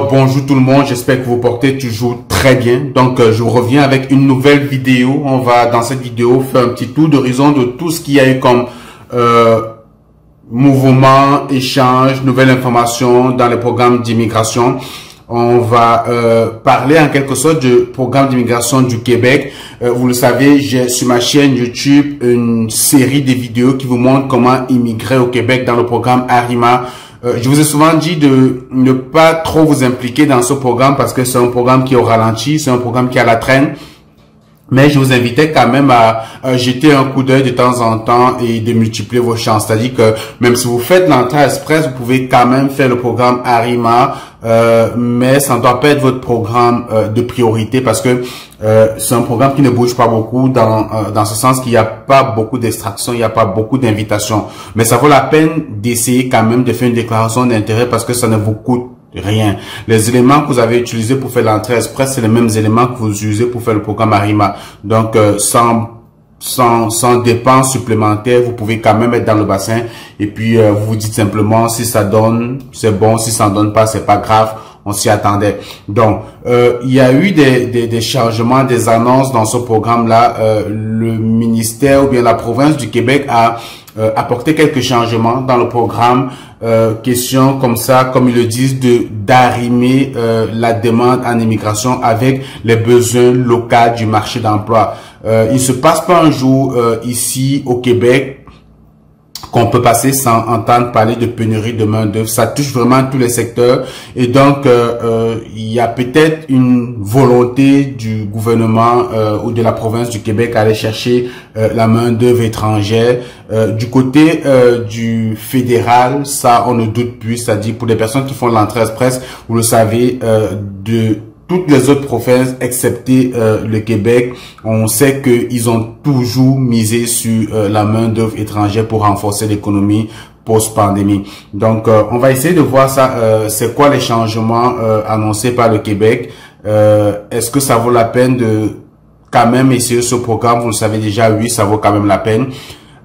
Bonjour tout le monde, j'espère que vous portez toujours très bien. Donc je reviens avec une nouvelle vidéo. On va dans cette vidéo faire un petit tour d'horizon de tout ce qu'il y a eu comme mouvement, échange, nouvelles informations dans les programmes d'immigration. On va parler en quelque sorte du programme d'immigration du Québec. Vous le savez, j'ai sur ma chaîne YouTube une série de vidéos qui vous montrent comment immigrer au Québec dans le programme ARIMA. Je vous ai souvent dit de ne pas trop vous impliquer dans ce programme parce que c'est un programme qui est au ralenti, c'est un programme qui est à la traîne. Mais je vous invitais quand même à jeter un coup d'œil de temps en temps et de multiplier vos chances. C'est-à-dire que même si vous faites l'entrée express, vous pouvez quand même faire le programme ARIMA, mais ça ne doit pas être votre programme de priorité parce que c'est un programme qui ne bouge pas beaucoup dans ce sens qu'il n'y a pas beaucoup d'extraction, il n'y a pas beaucoup d'invitations. Mais ça vaut la peine d'essayer quand même de faire une déclaration d'intérêt parce que ça ne vous coûte rien. Les éléments que vous avez utilisés pour faire l'entrée express, c'est les mêmes éléments que vous utilisez pour faire le programme ARIMA. Donc, sans dépenses supplémentaires, vous pouvez quand même être dans le bassin. Et puis, vous vous dites simplement, si ça donne, c'est bon. Si ça ne donne pas, c'est pas grave. On s'y attendait. Donc, il y a eu des changements, des annonces dans ce programme-là. Le ministère ou bien la province du Québec a apporté quelques changements dans le programme. Question comme ça, comme ils le disent, d'arrimer la demande en immigration avec les besoins locaux du marché d'emploi. Il se passe pas un jour ici au Québec qu'on peut passer sans entendre parler de pénurie de main-d'œuvre. Ça touche vraiment tous les secteurs. Et donc, il y a peut-être une volonté du gouvernement ou de la province du Québec à aller chercher la main-d'œuvre étrangère. Du côté du fédéral, ça, on ne doute plus. C'est-à-dire, pour les personnes qui font l'entrée express, vous le savez, de toutes les autres provinces, excepté le Québec, on sait qu'ils ont toujours misé sur la main-d'œuvre étrangère pour renforcer l'économie post-pandémie. Donc, on va essayer de voir ça. C'est quoi les changements annoncés par le Québec? Est-ce que ça vaut la peine de quand même essayer ce programme? Vous le savez déjà, oui, ça vaut quand même la peine.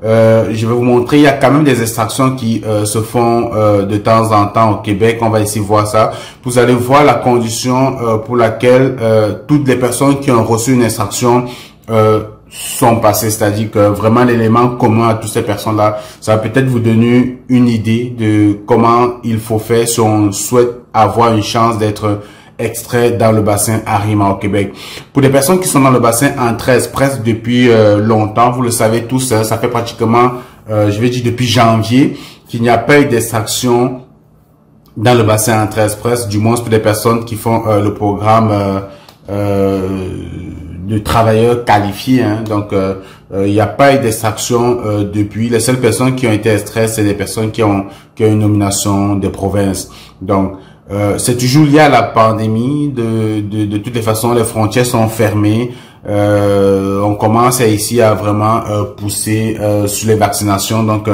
Je vais vous montrer, il y a quand même des extractions qui se font de temps en temps au Québec. On va essayer de voir ça. Vous allez voir la condition pour laquelle toutes les personnes qui ont reçu une extraction sont passées. C'est-à-dire que vraiment l'élément commun à toutes ces personnes-là, ça va peut-être vous donner une idée de comment il faut faire si on souhaite avoir une chance d'être extrait dans le bassin ARIMA au Québec. Pour les personnes qui sont dans le bassin entrée express depuis longtemps, vous le savez tous, hein, ça fait pratiquement, je vais dire depuis janvier, qu'il n'y a pas eu d'extraction dans le bassin entrée express, du moins pour les personnes qui font le programme de travailleurs qualifiés. Hein. Donc, il n'y a pas eu d'extraction depuis. Les seules personnes qui ont été extraites, c'est des personnes qui ont une nomination de province. Donc, c'est toujours lié à la pandémie. De toutes les façons, les frontières sont fermées. On commence ici à vraiment pousser sur les vaccinations. Donc,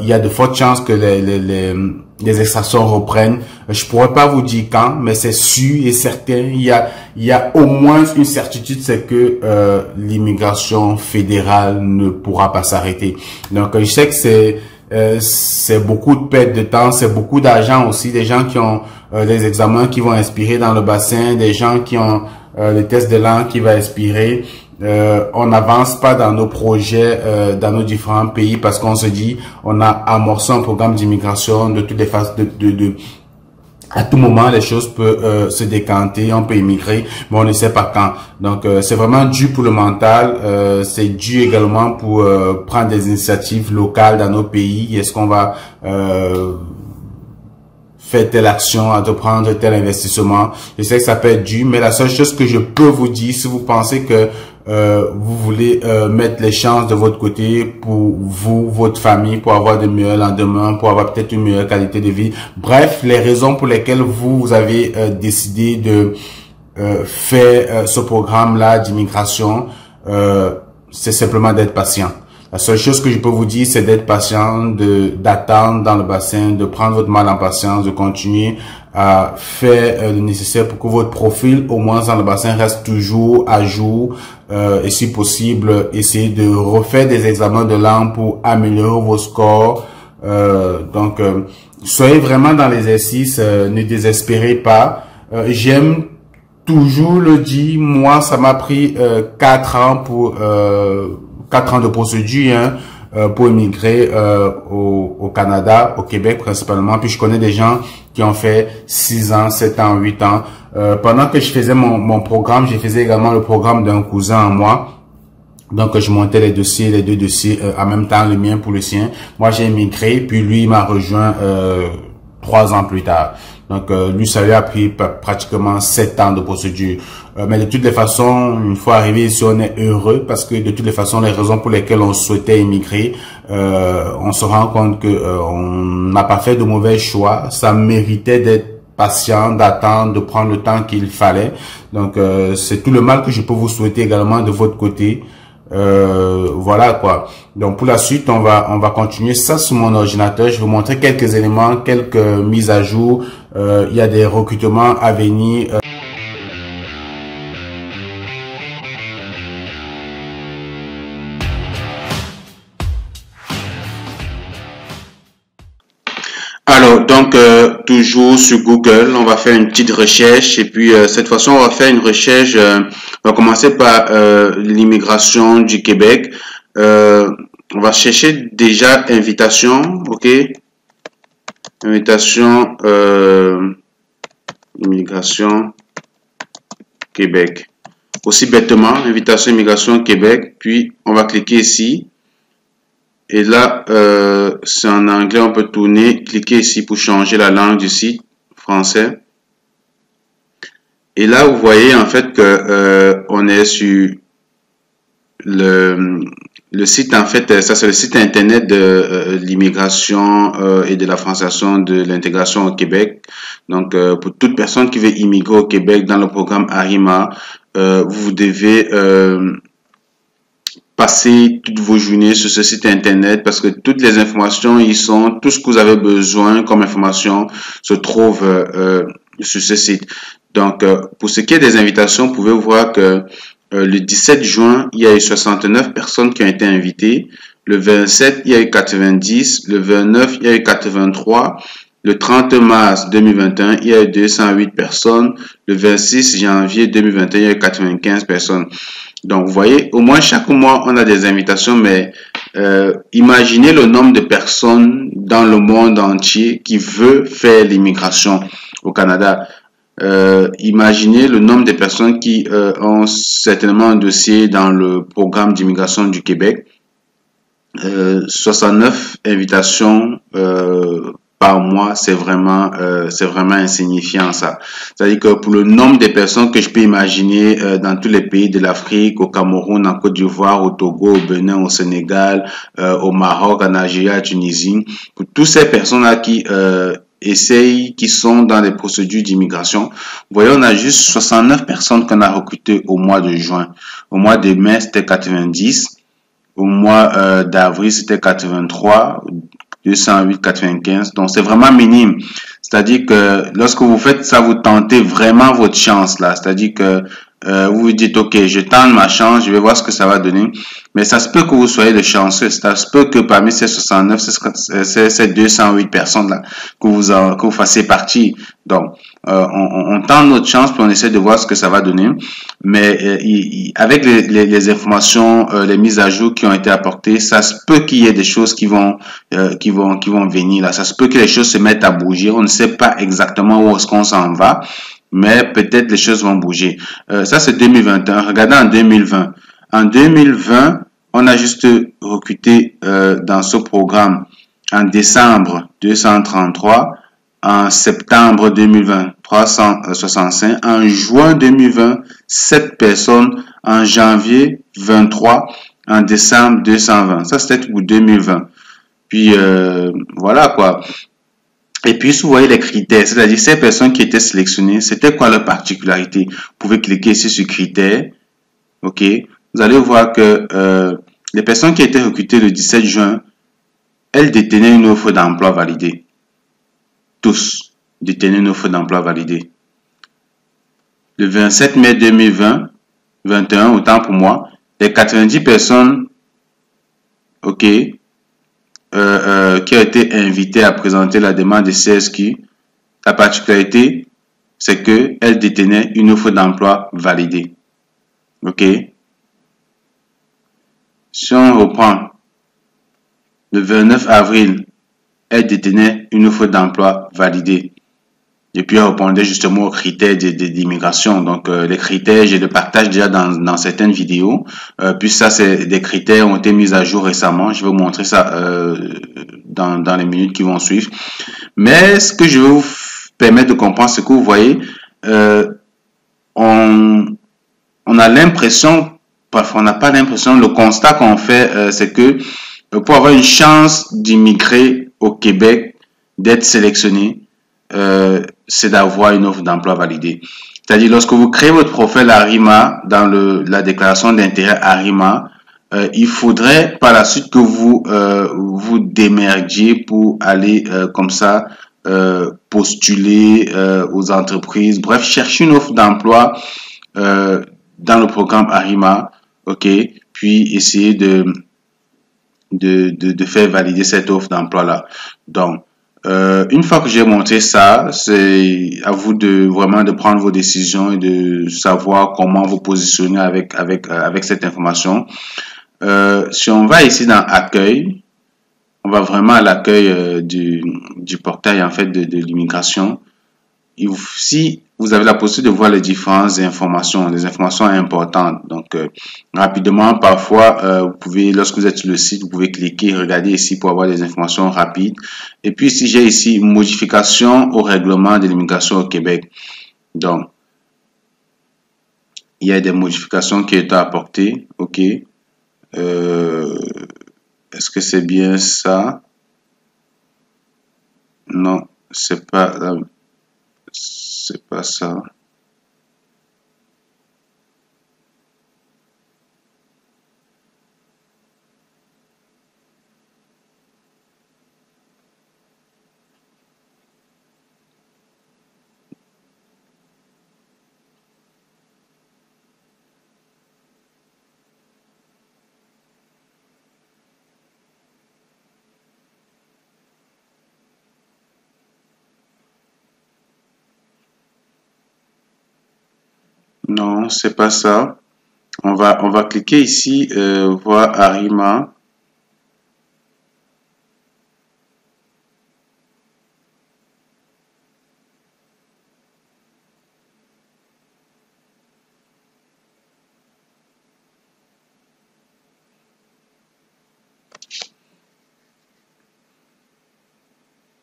il y a de fortes chances que les extractions reprennent. Je pourrais pas vous dire quand, mais c'est sûr et certain. Il y a au moins une certitude, c'est que l'immigration fédérale ne pourra pas s'arrêter. Donc, je sais que c'est beaucoup de perte de temps, c'est beaucoup d'argent aussi, des gens qui ont des examens qui vont expirer dans le bassin, des gens qui ont les tests de langue qui vont expirer. On n'avance pas dans nos projets dans nos différents pays parce qu'on se dit on a amorcé un programme d'immigration de toutes les phases à tout moment, les choses peuvent se décanter, on peut immigrer, mais on ne sait pas quand. Donc, c'est vraiment dû pour le mental, c'est dû également pour prendre des initiatives locales dans nos pays. Est-ce qu'on va faire telle action, à de prendre tel investissement? Je sais que ça peut être dû, mais la seule chose que je peux vous dire, si vous pensez que vous voulez mettre les chances de votre côté pour vous, votre famille, pour avoir de meilleurs lendemains, pour avoir peut-être une meilleure qualité de vie. Bref, les raisons pour lesquelles vous avez décidé de faire ce programme-là d'immigration, c'est simplement d'être patient. La seule chose que je peux vous dire, c'est d'être patient, d'attendre dans le bassin, de prendre votre mal en patience, de continuer à faire le nécessaire pour que votre profil, au moins dans le bassin, reste toujours à jour. Et si possible, essayez de refaire des examens de langue pour améliorer vos scores. Donc, soyez vraiment dans l'exercice, ne désespérez pas. J'aime toujours le dire, moi ça m'a pris 4 ans pour 4 ans de procédure pour immigrer au Canada, au Québec principalement. Puis je connais des gens qui ont fait 6 ans, 7 ans, 8 ans. Pendant que je faisais mon programme, je faisais également le programme d'un cousin à moi. Donc, je montais les dossiers, les deux dossiers en même temps, le mien pour le sien. Moi, j'ai immigré, puis lui, il m'a rejoint 3 ans plus tard. Donc, lui, ça lui a pris pratiquement 7 ans de procédure. Mais de toutes les façons, une fois arrivé ici, on est heureux parce que de toutes les façons, les raisons pour lesquelles on souhaitait immigrer, on se rend compte que on n'a pas fait de mauvais choix. Ça méritait d'être patient, d'attendre, de prendre le temps qu'il fallait. Donc, c'est tout le mal que je peux vous souhaiter également de votre côté. Voilà quoi. Donc pour la suite, on va continuer ça sur mon ordinateur. Je vais vous montrer quelques éléments, quelques mises à jour. Il y a des recrutements à venir. Alors, donc, toujours sur Google, on va faire une petite recherche et puis cette fois-ci, on va faire une recherche, on va commencer par l'immigration du Québec. On va chercher déjà invitation, ok? Invitation, immigration Québec. Aussi bêtement, invitation immigration Québec, puis on va cliquer ici. Et là, c'est en anglais, on peut tourner, cliquer ici pour changer la langue du site français. Et là, vous voyez en fait que on est sur le site, en fait, ça c'est le site internet de l'immigration et de la franchisation de l'intégration au Québec. Donc, pour toute personne qui veut immigrer au Québec dans le programme ARIMA, vous devez passer toutes vos journées sur ce site internet parce que toutes les informations y sont, tout ce que vous avez besoin comme information se trouve sur ce site. Donc, pour ce qui est des invitations, vous pouvez voir que le 17 juin, il y a eu 69 personnes qui ont été invitées. Le 27, il y a eu 90. Le 29, il y a eu 83. Le 30 mars 2021, il y a eu 208 personnes. Le 26 janvier 2021, il y a eu 95 personnes. Donc, vous voyez, au moins chaque mois, on a des invitations, mais imaginez le nombre de personnes dans le monde entier qui veut faire l'immigration au Canada. Imaginez le nombre de personnes qui ont certainement un dossier dans le programme d'immigration du Québec. 69 invitations par mois, c'est vraiment insignifiant ça. C'est-à-dire que pour le nombre de personnes que je peux imaginer dans tous les pays de l'Afrique, au Cameroun, en Côte d'Ivoire, au Togo, au Bénin, au Sénégal, au Maroc, en Algérie, à Tunisie, pour toutes ces personnes-là qui qui sont dans les procédures d'immigration. Vous voyez, on a juste 69 personnes qu'on a recrutées au mois de juin. Au mois de mai, c'était 90. Au mois d'avril, c'était 83. 208, 95. Donc, c'est vraiment minime. C'est-à-dire que lorsque vous faites ça, vous tentez vraiment votre chance là. C'est-à-dire que vous vous dites, ok, je tente ma chance, je vais voir ce que ça va donner. Mais ça se peut que vous soyez de chanceux. Ça se peut que parmi ces 69, ces 208 personnes-là, que vous fassiez partie. Donc, on tente notre chance puis on essaie de voir ce que ça va donner. Mais avec les informations, les mises à jour qui ont été apportées, ça se peut qu'il y ait des choses qui vont venir là. Ça se peut que les choses se mettent à bouger. On ne sait pas exactement où est-ce qu'on s'en va. Mais peut-être les choses vont bouger. Ça, c'est 2021. Regardez en 2020. En 2020, on a juste recruté dans ce programme en décembre 233, en septembre 2020 365, en juin 2020 7 personnes, en janvier 23, en décembre 220. Ça, c'était pour 2020. Puis voilà quoi. Et puis, vous voyez les critères, c'est-à-dire ces personnes qui étaient sélectionnées, c'était quoi leur particularité? Vous pouvez cliquer ici sur critères. OK. Vous allez voir que les personnes qui étaient recrutées le 17 juin, elles détenaient une offre d'emploi validée. Tous détenaient une offre d'emploi validée. Le 27 mai 2021, autant pour moi, les 90 personnes, OK, qui a été invitée à présenter la demande de CSQ, la particularité, c'est qu'elle détenait une offre d'emploi validée. OK? Si on reprend le 29 avril, elle détenait une offre d'emploi validée. Et puis, elle répondait justement aux critères d'immigration. Donc, les critères, je les partage déjà dans certaines vidéos. Puis ça, c'est des critères ont été mis à jour récemment. Je vais vous montrer ça dans les minutes qui vont suivre. Mais ce que je vais vous permettre de comprendre, c'est que vous voyez, on a l'impression, parfois on n'a pas l'impression, le constat qu'on fait, c'est que pour avoir une chance d'immigrer au Québec, d'être sélectionné, c'est d'avoir une offre d'emploi validée. C'est-à-dire, lorsque vous créez votre profil ARIMA dans la déclaration d'intérêt ARIMA, il faudrait par la suite que vous vous démerdiez pour aller comme ça postuler aux entreprises. Bref, chercher une offre d'emploi dans le programme ARIMA, ok, puis essayer de faire valider cette offre d'emploi-là. Donc, une fois que j'ai montré ça, c'est à vous de vraiment de prendre vos décisions et de savoir comment vous positionner avec cette information. Si on va ici dans Accueil, on va vraiment à l'accueil du portail en fait de l'immigration. Si vous avez la possibilité de voir les différentes informations, les informations importantes. Donc, rapidement, parfois, vous pouvez, lorsque vous êtes sur le site, vous pouvez cliquer, regarder ici pour avoir des informations rapides. Et puis, si j'ai ici modification au règlement de l'immigration au Québec. Donc, il y a des modifications qui ont été apportées. OK. Est-ce que c'est bien ça? Non, c'est pas ça. Non, c'est pas ça. On va cliquer ici, voir ARIMA.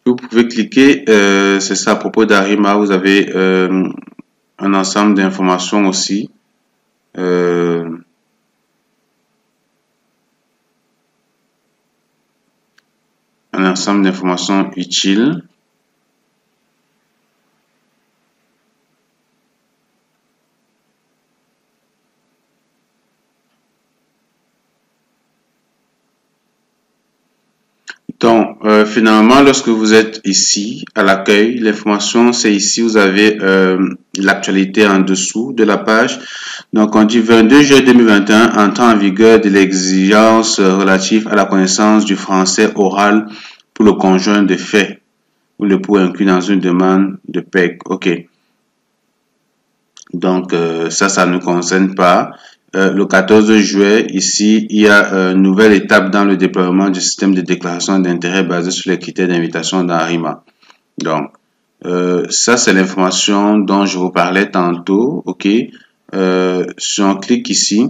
Vous pouvez cliquer, c'est ça à propos d'ARIMA. Vous avez un ensemble d'informations aussi. Un ensemble d'informations utiles. Donc, finalement, lorsque vous êtes ici à l'accueil, l'information, c'est ici, vous avez l'actualité en dessous de la page. Donc, on dit 22 juillet 2021, entrée en vigueur de l'exigence relative à la connaissance du français oral pour le conjoint de fait ou le pour inclus dans une demande de PEC. OK. Donc, ça ne nous concerne pas. Le 14 juillet, ici, il y a une nouvelle étape dans le déploiement du système de déclaration d'intérêt basé sur les critères d'invitation d'ARIMA. Donc, ça, c'est l'information dont je vous parlais tantôt. OK. Si on clique ici,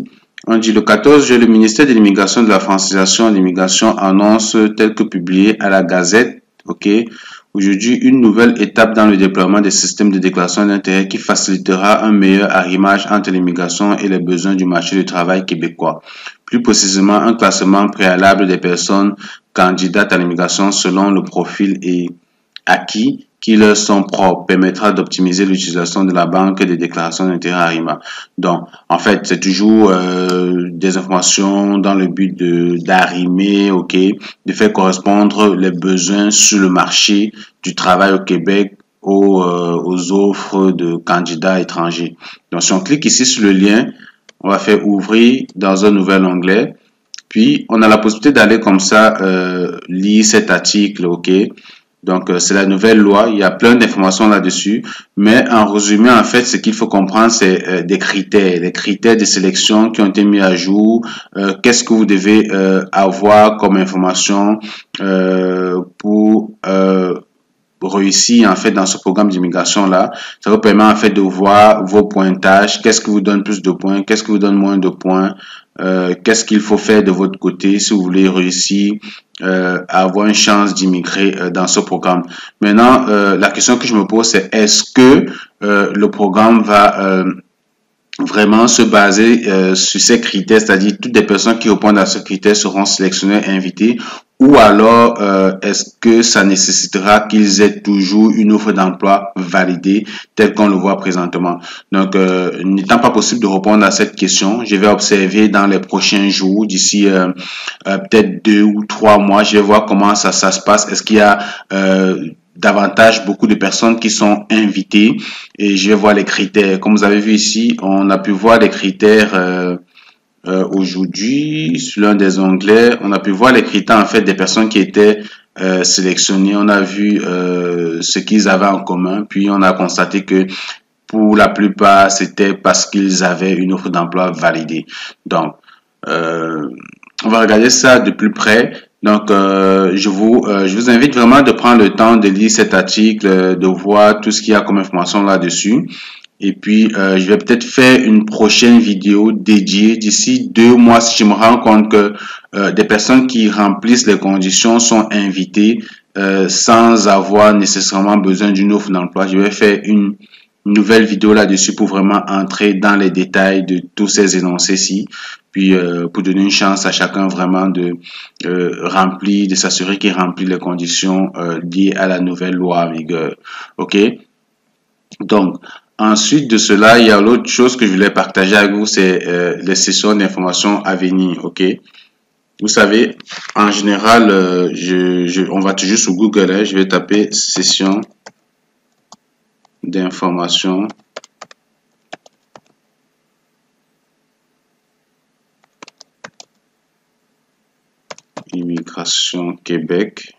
on dit le 14 juillet, le ministère de l'Immigration, de la Francisation et de l'Immigration annonce tel que publié à la Gazette. OK. Aujourd'hui, une nouvelle étape dans le déploiement des systèmes de déclaration d'intérêt qui facilitera un meilleur arrimage entre l'immigration et les besoins du marché du travail québécois. Plus précisément, un classement préalable des personnes candidates à l'immigration selon le profil et acquis qui leur sont propres permettra d'optimiser l'utilisation de la banque des déclarations d'intérêt ARIMA. Donc, en fait, c'est toujours des informations dans le but d'arrimer, ok, de faire correspondre les besoins sur le marché du travail au Québec aux offres de candidats étrangers. Donc, si on clique ici sur le lien, on va faire ouvrir dans un nouvel onglet. Puis, on a la possibilité d'aller comme ça lire cet article, ok? Donc, c'est la nouvelle loi. Il y a plein d'informations là-dessus. Mais en résumé, en fait, ce qu'il faut comprendre, c'est des critères de sélection qui ont été mis à jour. Qu'est-ce que vous devez avoir comme information pour réussir en fait dans ce programme d'immigration là. Ça vous permet en fait de voir vos pointages, qu'est-ce qui vous donne plus de points, qu'est-ce qui vous donne moins de points, qu'est-ce qu'il faut faire de votre côté si vous voulez réussir à avoir une chance d'immigrer dans ce programme. Maintenant, la question que je me pose, c'est est-ce que le programme va vraiment se baser sur ces critères, c'est-à-dire toutes les personnes qui répondent à ces critères seront sélectionnées et invitées, ou alors est-ce que ça nécessitera qu'ils aient toujours une offre d'emploi validée telle qu'on le voit présentement. Donc, n'étant pas possible de répondre à cette question, je vais observer dans les prochains jours, d'ici peut-être 2 ou 3 mois, je vais voir comment ça se passe. Est-ce qu'il y a davantage beaucoup de personnes qui sont invitées et je vais voir les critères. Comme vous avez vu ici, on a pu voir les critères aujourd'hui sur l'un des onglets. On a pu voir les critères en fait des personnes qui étaient sélectionnées. On a vu ce qu'ils avaient en commun, puis on a constaté que pour la plupart, c'était parce qu'ils avaient une offre d'emploi validée. Donc, on va regarder ça de plus près. Donc, je vous invite vraiment de prendre le temps de lire cet article, de voir tout ce qu'il y a comme information là-dessus. Et puis, je vais peut-être faire une prochaine vidéo dédiée d'ici 2 mois si je me rends compte que des personnes qui remplissent les conditions sont invitées sans avoir nécessairement besoin d'une offre d'emploi. Je vais faire une nouvelle vidéo là-dessus pour vraiment entrer dans les détails de tous ces énoncés-ci, puis pour donner une chance à chacun vraiment de remplir, de s'assurer qu'il remplit les conditions liées à la nouvelle loi en vigueur. Ok? Donc, ensuite de cela, il y a l'autre chose que je voulais partager avec vous, c'est les sessions d'information à venir. Ok? Vous savez, en général, on va toujours sur Google, hein, je vais taper session d'information Immigration Québec.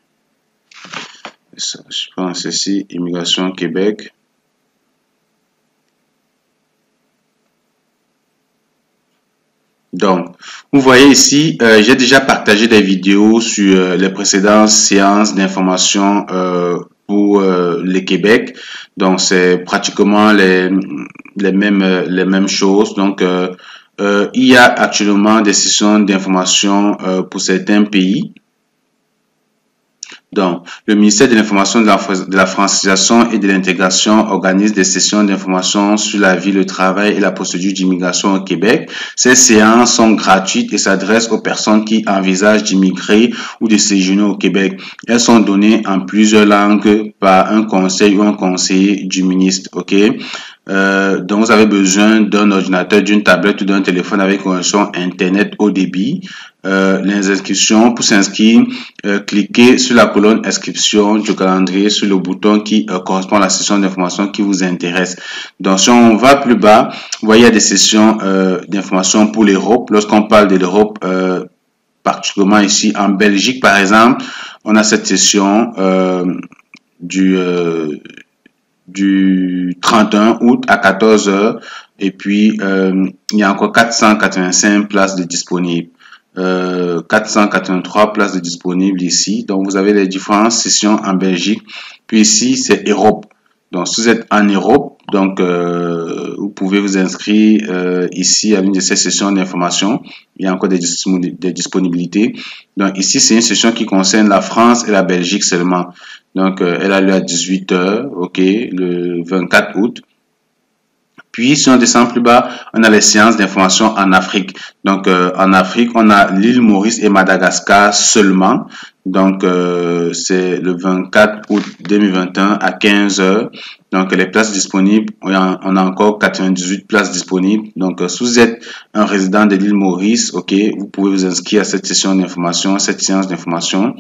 Je pense ici Immigration Québec. Donc, vous voyez ici, j'ai déjà partagé des vidéos sur les précédentes séances d'information pour le Québec. Donc, c'est pratiquement les mêmes choses. Donc, il y a actuellement des sessions d'information pour certains pays. Donc, le ministère de l'Information, de la Francisation et de l'Intégration organise des sessions d'information sur la vie, le travail et la procédure d'immigration au Québec. Ces séances sont gratuites et s'adressent aux personnes qui envisagent d'immigrer ou de séjourner au Québec. Elles sont données en plusieurs langues par un conseil ou un conseiller du ministre. Ok? Donc, vous avez besoin d'un ordinateur, d'une tablette ou d'un téléphone avec connexion Internet haut débit. Les inscriptions, pour s'inscrire, cliquez sur la colonne inscription du calendrier sur le bouton qui correspond à la session d'information qui vous intéresse. Donc, si on va plus bas, vous voyez, il y a des sessions d'information pour l'Europe. Lorsqu'on parle de l'Europe, particulièrement ici en Belgique, par exemple, on a cette session du 31 août à 14 h et puis il y a encore 485 places de disponibles. 483 places de disponibles ici. Donc, vous avez les différentes sessions en Belgique. Puis ici, c'est Europe. Donc, si vous êtes en Europe, donc vous pouvez vous inscrire ici à l'une de ces sessions d'information. Il y a encore des disponibilités. Donc, ici, c'est une session qui concerne la France et la Belgique seulement. Donc, elle a lieu à 18 h, ok, le 24 août. Puis, si on descend plus bas, on a les séances d'information en Afrique. Donc, en Afrique, on a l'île Maurice et Madagascar seulement. Donc, c'est le 24 août 2021 à 15 h. Donc, les places disponibles, on a encore 98 places disponibles. Donc, si vous êtes un résident de l'île Maurice, ok, vous pouvez vous inscrire à cette session d'information, cette séance d'information.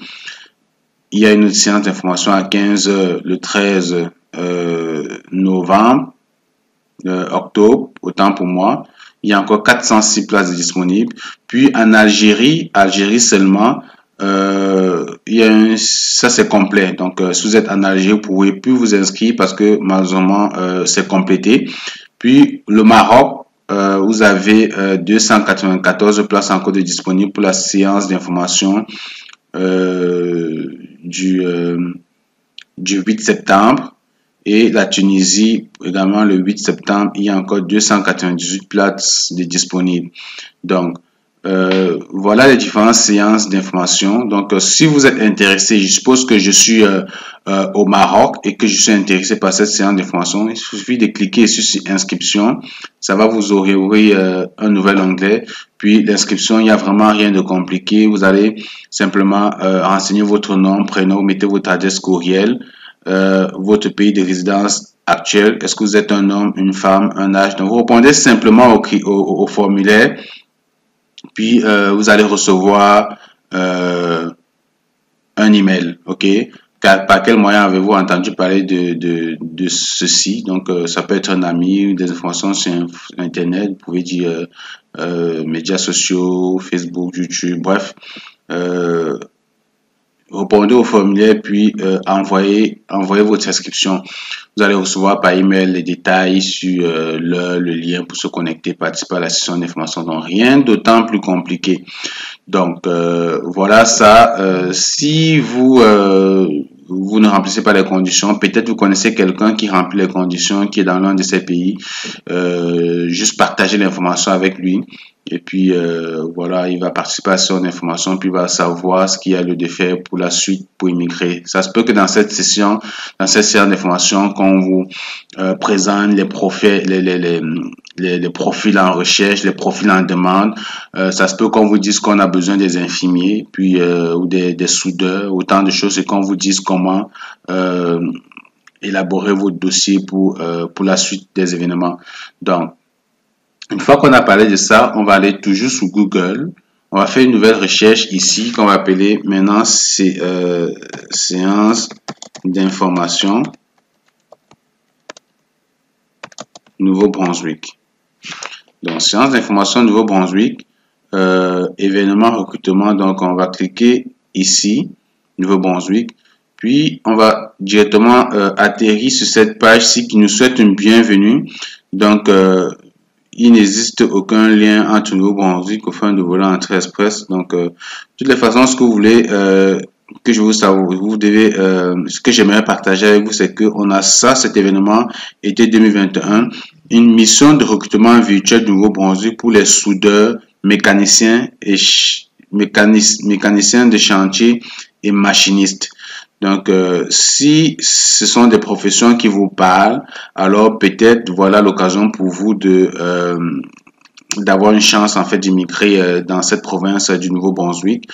Il y a une autre séance d'information à 15 h le 13 novembre. Octobre, autant pour moi. il y a encore 406 places disponibles. Puis en Algérie seulement, ça c'est complet. Donc si vous êtes en Algérie, vous pouvez plus vous inscrire parce que malheureusement c'est complété. Puis le Maroc, vous avez 294 places encore de disponibles pour la séance d'information du 8 septembre. Et la Tunisie, également le 8 septembre, il y a encore 298 places de disponibles. Donc, voilà les différentes séances d'information. Donc, si vous êtes intéressé, je suppose que je suis au Maroc et que je suis intéressé par cette séance d'information, il suffit de cliquer sur inscription. Ça va vous ouvrir un nouvel onglet. Puis l'inscription, il n'y a vraiment rien de compliqué. Vous allez simplement renseigner votre nom, prénom, mettez votre adresse courriel, votre pays de résidence actuel. Est-ce que vous êtes un homme, une femme, un âge? Donc, vous répondez simplement au formulaire. Puis, vous allez recevoir un email, ok? Par quel moyen avez-vous entendu parler de ceci? Donc, ça peut être un ami, des informations sur Internet. Vous pouvez dire médias sociaux, Facebook, YouTube, bref. Répondez au formulaire, puis envoyez votre inscription. Vous allez recevoir par email les détails sur le lien pour se connecter, participer à la session d'information. Donc, rien d'autant plus compliqué. Donc, voilà ça. Si vous ne remplissez pas les conditions, peut-être vous connaissez quelqu'un qui remplit les conditions, qui est dans l'un de ces pays, juste partagez l'information avec lui. Et puis, voilà, il va participer à son information, puis il va savoir ce qu'il y a lieu de faire pour la suite, pour immigrer. Ça se peut que dans cette séance d'information, qu'on vous présente les profils en recherche, les profils en demande, ça se peut qu'on vous dise qu'on a besoin des infirmiers, puis ou des soudeurs, autant de choses, et qu'on vous dise comment élaborer votre dossier pour la suite des événements. Donc, une fois qu'on a parlé de ça, on va aller toujours sur Google. On va faire une nouvelle recherche ici qu'on va appeler maintenant séance d'information Nouveau-Brunswick. Donc, séance d'information Nouveau-Brunswick, événement recrutement. Donc, on va cliquer ici, Nouveau-Brunswick. Puis, on va directement atterrir sur cette page-ci qui nous souhaite une bienvenue. Donc, il n'existe aucun lien entre Nouveau-Brunswick au fin de voler en train express. Donc, de toutes les façons, ce que vous voulez que je vous savoir, ce que j'aimerais partager avec vous, c'est que on a ça, cet événement été 2021, une mission de recrutement virtuel de Nouveau-Brunswick pour les soudeurs, mécaniciens et mécaniciens de chantier et machinistes. Donc, si ce sont des professions qui vous parlent, alors peut-être voilà l'occasion pour vous d'avoir une chance en fait d'immigrer dans cette province du Nouveau-Brunswick,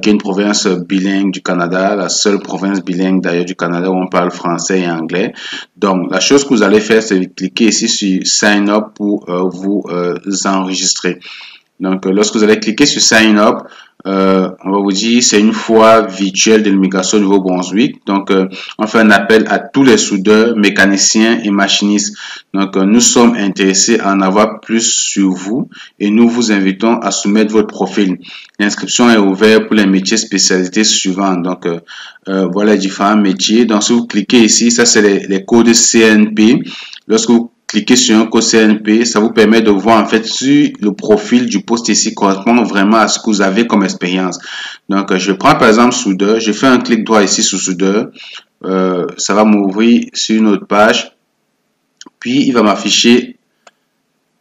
qui est une province bilingue du Canada, la seule province bilingue d'ailleurs du Canada où on parle français et anglais. Donc, la chose que vous allez faire, c'est cliquer ici sur Sign Up pour vous enregistrer. Donc, lorsque vous allez cliquer sur Sign Up, on va vous dire c'est une fois virtuelle de l'immigration au Nouveau-Brunswick. Donc, on fait un appel à tous les soudeurs, mécaniciens et machinistes. Donc, nous sommes intéressés à en avoir plus sur vous et nous vous invitons à soumettre votre profil. L'inscription est ouverte pour les métiers spécialités suivants. Donc, voilà les différents métiers. Donc, si vous cliquez ici, ça c'est les codes CNP. Lorsque vous cliquez sur un code CNP, ça vous permet de voir en fait si le profil du poste ici correspond vraiment à ce que vous avez comme expérience. Donc, je prends par exemple soudeur, je fais un clic droit ici sur soudeur, ça va m'ouvrir sur une autre page, puis il va m'afficher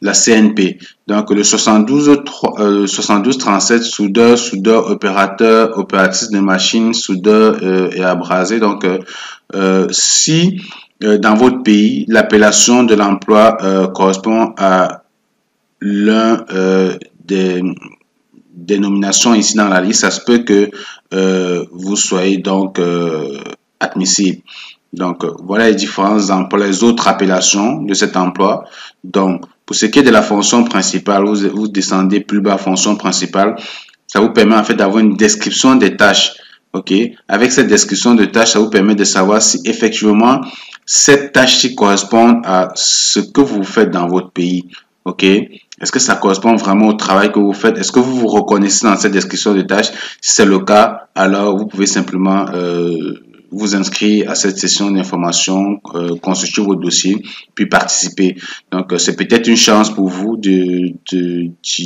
la CNP. Donc, le 7237 soudeur, opérateur, opératrice de machine, soudeur et abrasé. Donc, si dans votre pays, l'appellation de l'emploi correspond à l'un des nominations ici dans la liste, ça se peut que vous soyez donc admissible. Donc, voilà les différents emplois, les autres appellations de cet emploi. Donc, pour ce qui est de la fonction principale, vous descendez plus bas, fonction principale. Ça vous permet en fait d'avoir une description des tâches. Ok, avec cette description de tâches, ça vous permet de savoir si effectivement cette tâche-ci correspond à ce que vous faites dans votre pays. Ok, Est-ce que ça correspond vraiment au travail que vous faites? Est-ce que vous vous reconnaissez dans cette description de tâche? Si c'est le cas, alors vous pouvez simplement vous inscrire à cette session d'information, constituer votre dossier, puis participer. Donc, c'est peut-être une chance pour vous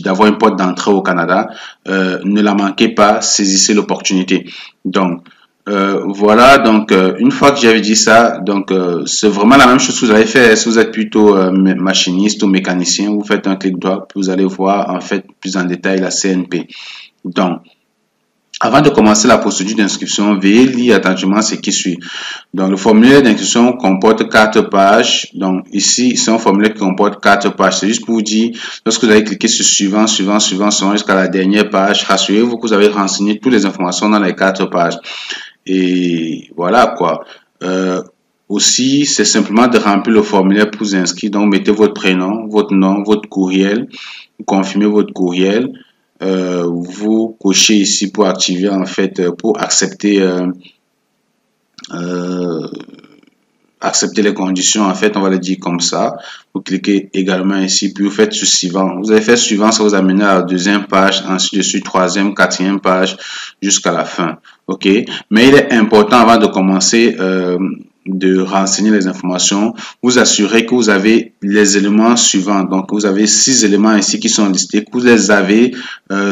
d'avoir une porte d'entrée au Canada. Ne la manquez pas, saisissez l'opportunité. Donc, voilà, donc une fois que j'avais dit ça, donc c'est vraiment la même chose que vous avez fait. Si vous êtes plutôt machiniste ou mécanicien, vous faites un clic droit, puis vous allez voir en fait plus en détail la CNP. Donc, avant de commencer la procédure d'inscription, veuillez lire attentivement ce qui suit. Donc, le formulaire d'inscription comporte 4 pages. Donc, ici, c'est un formulaire qui comporte 4 pages. C'est juste pour vous dire, lorsque vous allez cliquer sur suivant, jusqu'à la dernière page, rassurez-vous que vous avez renseigné toutes les informations dans les 4 pages. Et voilà quoi. Aussi, c'est simplement de remplir le formulaire pour vous inscrire. Donc, mettez votre prénom, votre nom, votre courriel. Vous confirmez votre courriel. Vous cochez ici pour activer en fait, pour accepter accepter les conditions. En fait, on va le dire comme ça. Vous cliquez également ici, puis vous faites sur suivant. Vous avez fait suivant, ça vous amène à la deuxième page, ensuite de suite troisième, quatrième page, jusqu'à la fin. OK? Mais il est important avant de commencer de renseigner les informations, vous assurez que vous avez les éléments suivants. Donc, vous avez 6 éléments ici qui sont listés, que vous les avez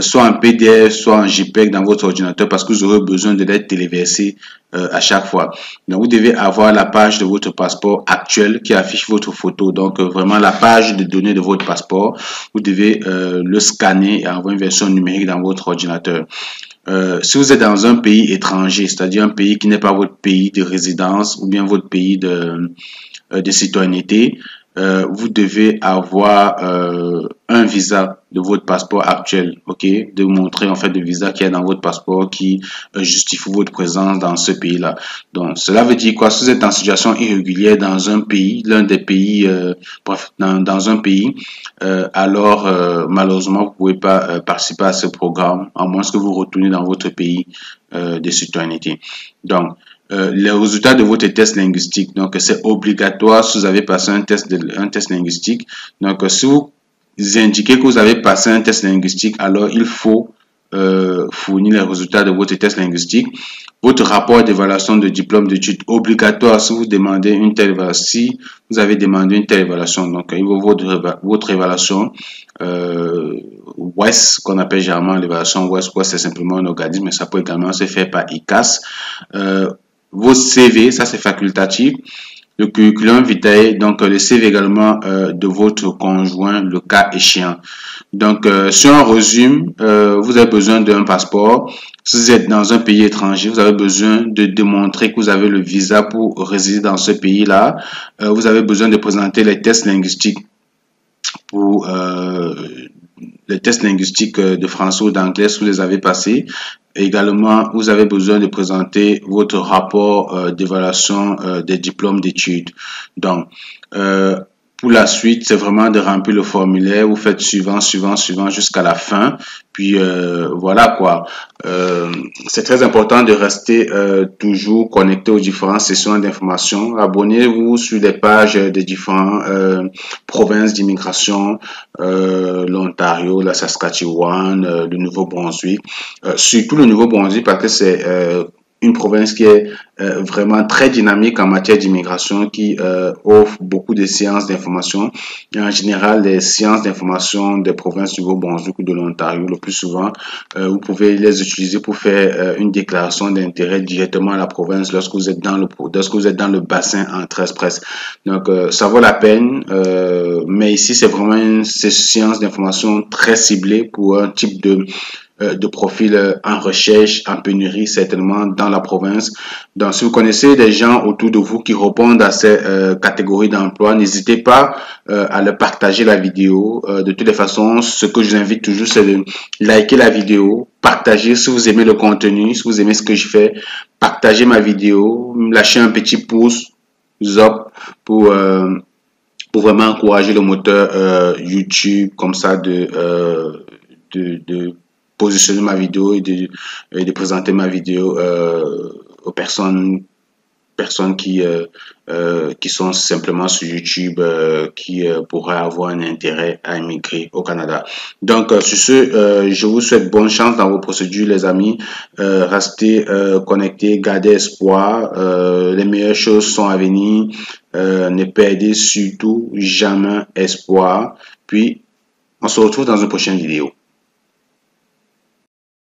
soit en PDF, soit en JPEG dans votre ordinateur parce que vous aurez besoin de les téléverser à chaque fois. Donc, vous devez avoir la page de votre passeport actuel qui affiche votre photo. Donc, vraiment la page de données de votre passeport, vous devez le scanner et avoir une version numérique dans votre ordinateur. Si vous êtes dans un pays étranger, c'est-à-dire un pays qui n'est pas votre pays de résidence ou bien votre pays de citoyenneté, vous devez avoir un visa de votre passeport actuel, ok, de montrer en fait le visa qui est dans votre passeport qui justifie votre présence dans ce pays-là. Donc, cela veut dire quoi? Si vous êtes en situation irrégulière dans un pays, l'un des pays, bref, dans un pays, alors malheureusement, vous pouvez pas participer à ce programme, à moins que vous retournez dans votre pays de citoyenneté. Donc, les résultats de votre test linguistique. Donc, c'est obligatoire si vous avez passé un test linguistique. Donc, si vous indiquez que vous avez passé un test linguistique, alors il faut fournir les résultats de votre test linguistique. Votre rapport d'évaluation de diplôme d'études obligatoire si vous demandez une telle évaluation. Si vous avez demandé une telle évaluation, donc il faut votre évaluation WES, qu'on appelle généralement l'évaluation WES. C'est simplement un organisme, mais ça peut également se faire par ICAS. Vos CV, ça c'est facultatif. Le curriculum vitae, donc le CV également de votre conjoint, le cas échéant. Donc, si on résume, vous avez besoin d'un passeport. Si vous êtes dans un pays étranger, vous avez besoin de démontrer que vous avez le visa pour résider dans ce pays-là. Vous avez besoin de présenter les tests linguistiques pour les tests linguistiques de français ou d'anglais si vous les avez passés. Également, vous avez besoin de présenter votre rapport d'évaluation des diplômes d'études. Donc, pour la suite, c'est vraiment de remplir le formulaire. Vous faites suivant jusqu'à la fin. Puis voilà quoi. C'est très important de rester toujours connecté aux différentes sessions d'information. Abonnez-vous sur les pages des différentes provinces d'immigration, l'Ontario, la Saskatchewan, le Nouveau-Brunswick. Surtout le Nouveau-Brunswick parce que c'est une province qui est vraiment très dynamique en matière d'immigration, qui offre beaucoup de séances d'information. En général, les séances d'information des provinces du Nouveau-Brunswick ou de l'Ontario, le plus souvent, vous pouvez les utiliser pour faire une déclaration d'intérêt directement à la province lorsque vous êtes dans le bassin Entrée Express. Donc, ça vaut la peine, mais ici, c'est vraiment une séance d'information très ciblée pour un type de profil en recherche, en pénurie, certainement dans la province. Donc, si vous connaissez des gens autour de vous qui répondent à ces catégories d'emploi, n'hésitez pas à leur partager la vidéo. De toutes les façons, ce que je vous invite toujours, c'est de liker la vidéo, partager si vous aimez le contenu, si vous aimez ce que je fais, partagez ma vidéo, lâchez un petit pouce up pour vraiment encourager le moteur YouTube, comme ça de positionner ma vidéo et de présenter ma vidéo aux personnes personnes qui sont simplement sur YouTube, qui pourraient avoir un intérêt à immigrer au Canada. Donc, sur ce, je vous souhaite bonne chance dans vos procédures, les amis. Restez connectés, gardez espoir. Les meilleures choses sont à venir. Ne perdez surtout jamais espoir. Puis, on se retrouve dans une prochaine vidéo.